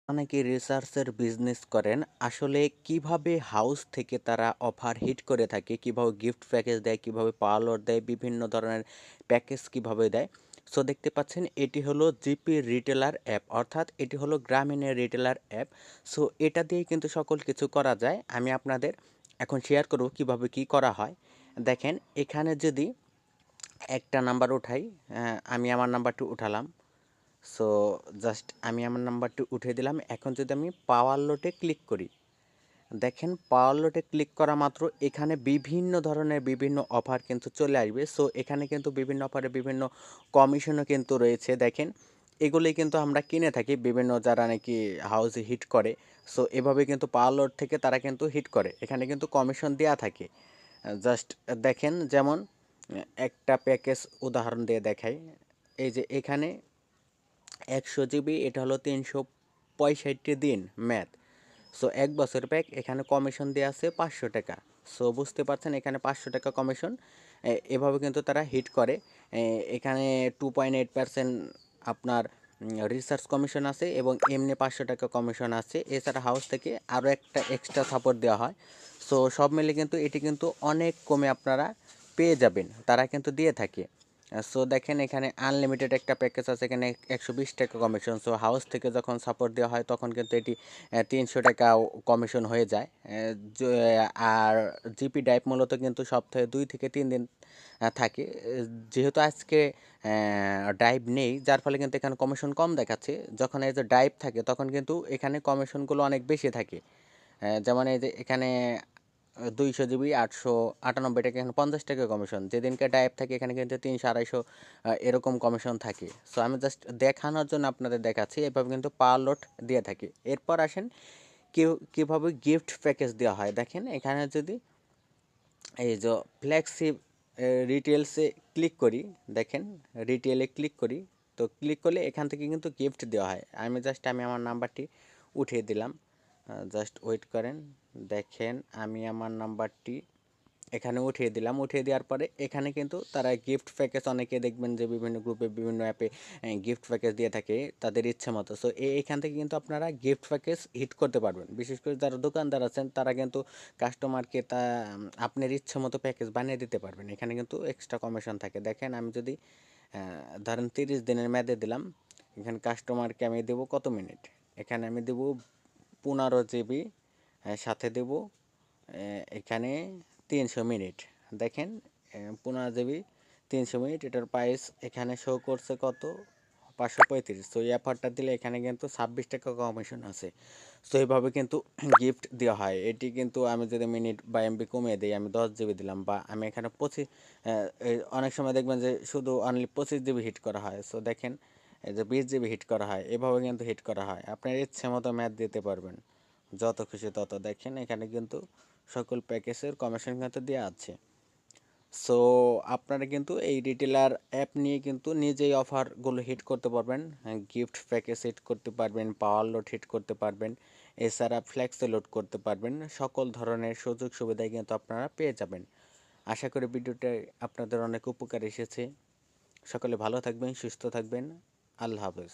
অনেকে রিসার্চের বিজনেস করেন। আসলে কিভাবে হাউস থেকে তারা অফার হিট করে থাকে, কিভাবে গিফট প্যাকেজ দেয়, কিভাবে পাওয়ার দেয়, বিভিন্ন ধরনের প্যাকেজ কিভাবে দেয়। সো দেখতে পাচ্ছেন এটি হলো জিপি রিটেলার অ্যাপ, অর্থাৎ এটি হলো গ্রামীণের রিটেলার অ্যাপ। সো এটা দিয়ে কিন্তু সকল কিছু করা যায়। আমি আপনাদের এখন শেয়ার করব কিভাবে কি করা হয়। দেখেন এখানে যদি একটা নাম্বার উঠাই, আমি আমার নাম্বারটি উঠালাম। সো জাস্ট আমি আমার নাম্বারটি উঠিয়ে দিলাম। এখন যদি আমি পাওয়ার লোটে ক্লিক করি, দেখেন পাওয়ার লোটে ক্লিক করা মাত্র এখানে বিভিন্ন ধরনের বিভিন্ন অফার কিন্তু চলে আসবে। সো এখানে কিন্তু বিভিন্ন অফারে বিভিন্ন কমিশনও কিন্তু রয়েছে। দেখেন এগুলোই কিন্তু আমরা কিনে থাকি বিভিন্ন যারা নাকি হাউসে হিট করে। সো এভাবে কিন্তু পাওয়ার লোড থেকে তারা কিন্তু হিট করে, এখানে কিন্তু কমিশন দেওয়া থাকে। জাস্ট দেখেন যেমন একটা প্যাকেজ উদাহরণ দিয়ে দেখাই। এই যে এখানে 100 জিবি, এটা হলো 365 দিন ম্যাথ। সো 1 বছর প্যাক, এখানে কমিশন দেওয়া আছে 500 টাকা। সো বুঝতে পারছেন এখানে 500 টাকা কমিশন। এভাবে কিন্তু তারা হিট করে। এখানে 2.8% আপনার রিসার্চ কমিশন আছে এবং এমনি 500 টাকা কমিশন আছে। এছাড়া হাউস থেকে আরও একটা এক্সট্রা সাপোর্ট দেওয়া হয়। সো সব মিলে কিন্তু এটি কিন্তু অনেক কমে আপনারা পেয়ে যাবেন, তারা কিন্তু দিয়ে থাকে। সো দেখেন এখানে আনলিমিটেড একটা প্যাকেজ আছে, এখানে 120 টাকা কমিশন। সো হাউস থেকে যখন সাপোর্ট দেওয়া হয় তখন কিন্তু এটি 300 টাকা কমিশন হয়ে যায়। আর জিপি ড্রাইভ মূলত কিন্তু সপ্তাহে 2 থেকে 3 দিন থাকে। যেহেতু আজকে ড্রাইভ নেই, যার ফলে কিন্তু এখানে কমিশন কম দেখাচ্ছে। যখন এই যে ড্রাইভ থাকে তখন কিন্তু এখানে কমিশনগুলো অনেক বেশি থাকে। যেমন এই যে এখানে 200 জিবি 898 টাকা, এখানে 50 টাকা কমিশন। যেদিনকে ডাইভ থাকে এখানে কিন্তু 300 250 এরকম কমিশন থাকে। সো আমি জাস্ট দেখানোর জন্য আপনাদের দেখাচ্ছি, এভাবে কিন্তু পাওয়ার লোড দিয়ে থাকি। এরপর আসেন কীভাবে গিফট প্যাকেজ দেওয়া হয়। দেখেন এখানে যদি এই যে ফ্ল্যাগশিপ রিটেলসে ক্লিক করি, দেখেন রিটেলে ক্লিক করি, তো ক্লিক করলে এখান থেকে কিন্তু গিফট দেওয়া হয়। আমি আমার নাম্বারটি উঠিয়ে দিলাম। জাস্ট ওয়েট করেন। দেখেন আমি আমার নাম্বারটি এখানে উঠিয়ে দিলাম। উঠিয়ে দেওয়ার পরে এখানে কিন্তু তারা গিফট প্যাকেজ, অনেকে দেখবেন যে বিভিন্ন গ্রুপে বিভিন্ন অ্যাপে গিফট প্যাকেজ দিয়ে থাকে তাদের ইচ্ছে মতো। সো এখান থেকে কিন্তু আপনারা গিফট প্যাকেজ হিট করতে পারবেন। বিশেষ করে যারা দোকানদার আছেন তারা কিন্তু কাস্টমারকে আপনার ইচ্ছে মতো প্যাকেজ বানিয়ে দিতে পারবেন। এখানে কিন্তু এক্সট্রা কমিশন থাকে। দেখেন আমি যদি ধরেন 30 দিনের মেয়াদে দিলাম, এখানে কাস্টমারকে আমি দেবো কত মিনিট, এখানে আমি দেবো 15 জিবি, সাথে দেব এখানে 300 মিনিট। দেখেন 15 জিবি 300 মিনিট, এটার প্রাইস এখানে শো করছে কত, 535। সো এই অফারটা দিলে এখানে কিন্তু 26 টাকা কমিশন আছে। সো এইভাবে কিন্তু গিফট দেওয়া হয়। এটি কিন্তু আমি যদি মিনিট বা এমবি কমিয়ে দিই, আমি 10 জিবি দিলাম, বা আমি এখানে 25, অনেক সময় দেখবেন যে শুধু অনলি 25 জিবি হিট করা হয়। সো দেখেন এই যে 20 জিবি হিট করা হয়, এভাবে কিন্তু হিট করা হয়। আপনার ইচ্ছে মতো ম্যাথ দিতে পারবেন, যত খুশি তত। দেখেন এখানে কিন্তু সকল প্যাকেজের কমিশন কিন্তু দেওয়া আছে। সো আপনারা কিন্তু এই রিটেলার অ্যাপ নিয়ে কিন্তু নিজেই অফারগুলো হিট করতে পারবেন। গিফট প্যাকেজ হিট করতে পারবেন, পাওয়ার লোড হিট করতে পারবেন, এছাড়া ফ্লেক্সে লোড করতে পারবেন। সকল ধরনের সুযোগ সুবিধাই কিন্তু আপনারা পেয়ে যাবেন। আশা করি ভিডিওটা আপনাদের অনেক উপকার এসেছে। সকলে ভালো থাকবেন, সুস্থ থাকবেন। আল্লাহ হাফেজ।